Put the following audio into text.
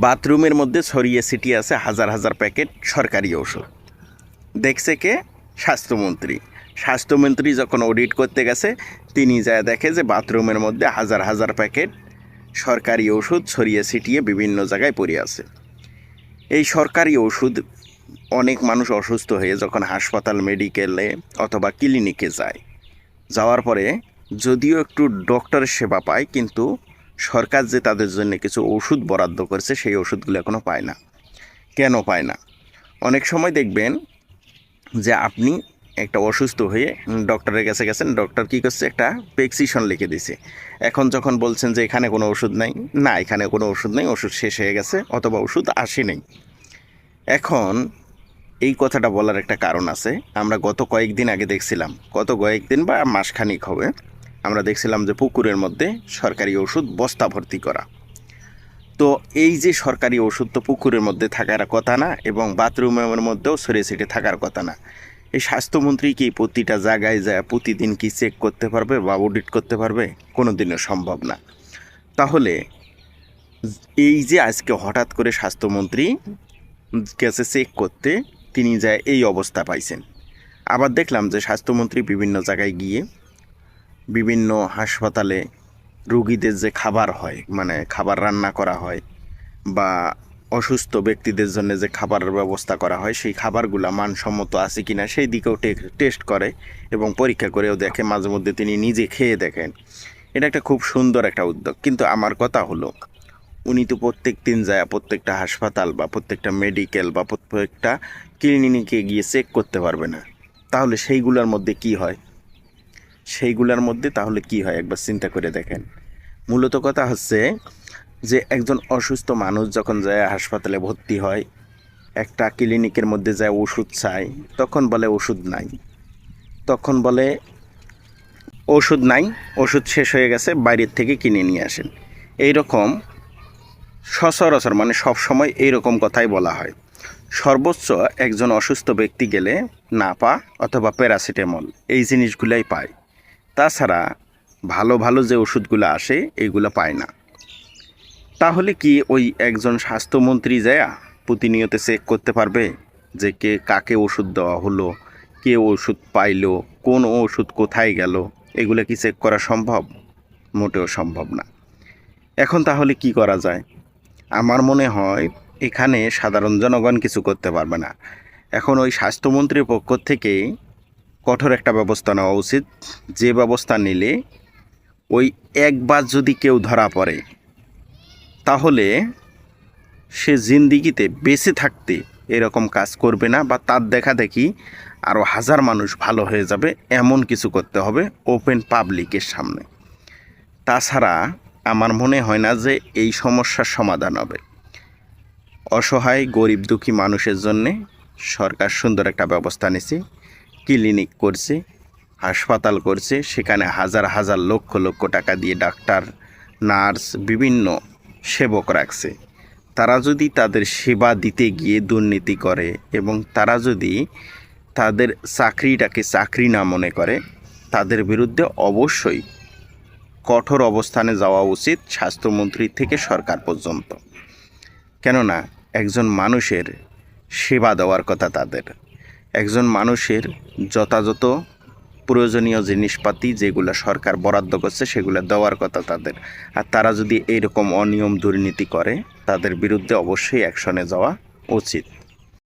বাথরুমের মধ্যে ছড়িয়ে ছিটিয়ে আছে হাজার হাজার প্যাকেট সরকারি ওষুধ। দেখছে কে? স্বাস্থ্যমন্ত্রী। স্বাস্থ্যমন্ত্রী যখন অডিট করতে গেছে, তিনি যা দেখে যে বাথরুমের মধ্যে হাজার হাজার প্যাকেট সরকারি ওষুধ ছড়িয়ে ছিটিয়ে বিভিন্ন জায়গায় পড়ে আছে। এই সরকারি ওষুধ অনেক মানুষ অসুস্থ হয়ে যখন হাসপাতাল, মেডিকেলে অথবা ক্লিনিকে যায়, যাওয়ার পরে যদিও একটু ডক্টরের সেবা পায়, কিন্তু সরকার যে তাদের জন্য কিছু ওষুধ বরাদ্দ করেছে সেই ওষুধগুলো এখনও পায় না। কেন পায় না? অনেক সময় দেখবেন যে আপনি একটা অসুস্থ হয়ে ডক্টরের কাছে গেছেন, ডক্টর কী করছে? একটা প্রেসক্রিপশন লিখে দিছে। এখন যখন বলছেন যে এখানে কোনো ওষুধ নাই, না এখানে কোনো ওষুধ নেই, ওষুধ শেষ হয়ে গেছে অথবা ওষুধ আসে নেই। এখন এই কথাটা বলার একটা কারণ আছে। আমরা গত কয়েকদিন আগে দেখছিলাম, গত কয়েকদিন বা মাসখানিক হবে, আমরা দেখছিলাম যে পুকুরের মধ্যে সরকারি ওষুধ বস্তা ভর্তি করা। তো এই যে সরকারি ওষুধ তো পুকুরের মধ্যে থাকার কথা না, এবং বাথরুমের মধ্যেও ছড়িয়ে ছিটিয়ে থাকার কথা না। এই স্বাস্থ্যমন্ত্রী কি প্রতিটা জায়গায় যায় প্রতিদিন কি চেক করতে পারবে বা অডিট করতে পারবে? কোনো দিনও সম্ভব না। তাহলে এই যে আজকে হঠাৎ করে স্বাস্থ্যমন্ত্রী গেছে চেক করতে, তিনি যায় এই অবস্থা পাইছেন। আবার দেখলাম যে স্বাস্থ্যমন্ত্রী বিভিন্ন জায়গায় গিয়ে বিভিন্ন হাসপাতালে রোগীদের যে খাবার হয়, মানে খাবার রান্না করা হয় বা অসুস্থ ব্যক্তিদের জন্য যে খাবারের ব্যবস্থা করা হয়, সেই খাবারগুলো মানসম্মত আছে কিনা সেই দিকেও টেস্ট করে এবং পরীক্ষা করেও দেখে। মাঝে মধ্যে তিনি নিজে খেয়ে দেখেন। এটা একটা খুব সুন্দর একটা উদ্যোগ। কিন্তু আমার কথা হলো, উনি তো প্রত্যেক দিন যায় প্রত্যেকটা হাসপাতাল বা প্রত্যেকটা মেডিকেল বা প্রত্যেকটা ক্লিনিকে গিয়ে চেক করতে পারবে না। তাহলে সেইগুলোর মধ্যে কি হয়? সেইগুলোর মধ্যে তাহলে কি হয় একবার চিন্তা করে দেখেন। মূলত কথা হচ্ছে যে একজন অসুস্থ মানুষ যখন যায় হাসপাতালে ভর্তি হয়, একটা ক্লিনিকের মধ্যে যায় ওষুধ চায়, তখন বলে ওষুধ নাই, তখন বলে ওষুধ নাই, ওষুধ শেষ হয়ে গেছে, বাইরের থেকে কিনে নিয়ে আসেন। এইরকম সচরাচর মানে সব সময় এইরকম কথাই বলা হয়। সর্বোচ্চ একজন অসুস্থ ব্যক্তি গেলে নাপা অথবা প্যারাসিটামল এই জিনিসগুলাই পায়। তাছাড়া ভালো ভালো যে ওষুধগুলো আসে এইগুলো পায় না। তাহলে কি ওই একজন স্বাস্থ্যমন্ত্রী যায় প্রতিনিয়ত চেক করতে পারবে যে কে কাকে ওষুধ দেওয়া হলো, কে ওষুধ পাইলো, কোন ওষুধ কোথায় গেল? এগুলো কি চেক করা সম্ভব? মোটেও সম্ভব না। এখন তাহলে কি করা যায়? আমার মনে হয় এখানে সাধারণ জনগণ কিছু করতে পারবে না। এখন ওই স্বাস্থ্যমন্ত্রীর পক্ষ থেকে কঠোর একটা ব্যবস্থা নেওয়া উচিত, যে ব্যবস্থা নিলে ওই একবার যদি কেউ ধরা পড়ে, তাহলে সে জিন্দিগিতে বেঁচে থাকতে এরকম কাজ করবে না, বা তার দেখা দেখি আরও হাজার মানুষ ভালো হয়ে যাবে, এমন কিছু করতে হবে ওপেন পাবলিকের সামনে। তাছাড়া আমার মনে হয় না যে এই সমস্যার সমাধান হবে। অসহায় গরিব দুঃখী মানুষের জন্যে সরকার সুন্দর একটা ব্যবস্থা নিয়েছে, ক্লিনিক করছে, হাসপাতাল করছে, সেখানে হাজার হাজার লক্ষ লক্ষ টাকা দিয়ে ডাক্তার, নার্স, বিভিন্ন সেবক রাখছে। তারা যদি তাদের সেবা দিতে গিয়ে দুর্নীতি করে এবং তারা যদি তাদের চাকরিটাকে চাকরি না মনে করে, তাদের বিরুদ্ধে অবশ্যই কঠোর অবস্থানে যাওয়া উচিত, স্বাস্থ্যমন্ত্রী থেকে সরকার পর্যন্ত। কেননা একজন মানুষের সেবা দেওয়ার কথা তাদের, একজন মানুষের যথাযথ প্রয়োজনীয় জিনিসপাতি যেগুলো সরকার বরাদ্দ করছে সেগুলো দেওয়ার কথা তাদের। আর তারা যদি এইরকম অনিয়ম দুর্নীতি করে, তাদের বিরুদ্ধে অবশ্যই অ্যাকশনে যাওয়া উচিত।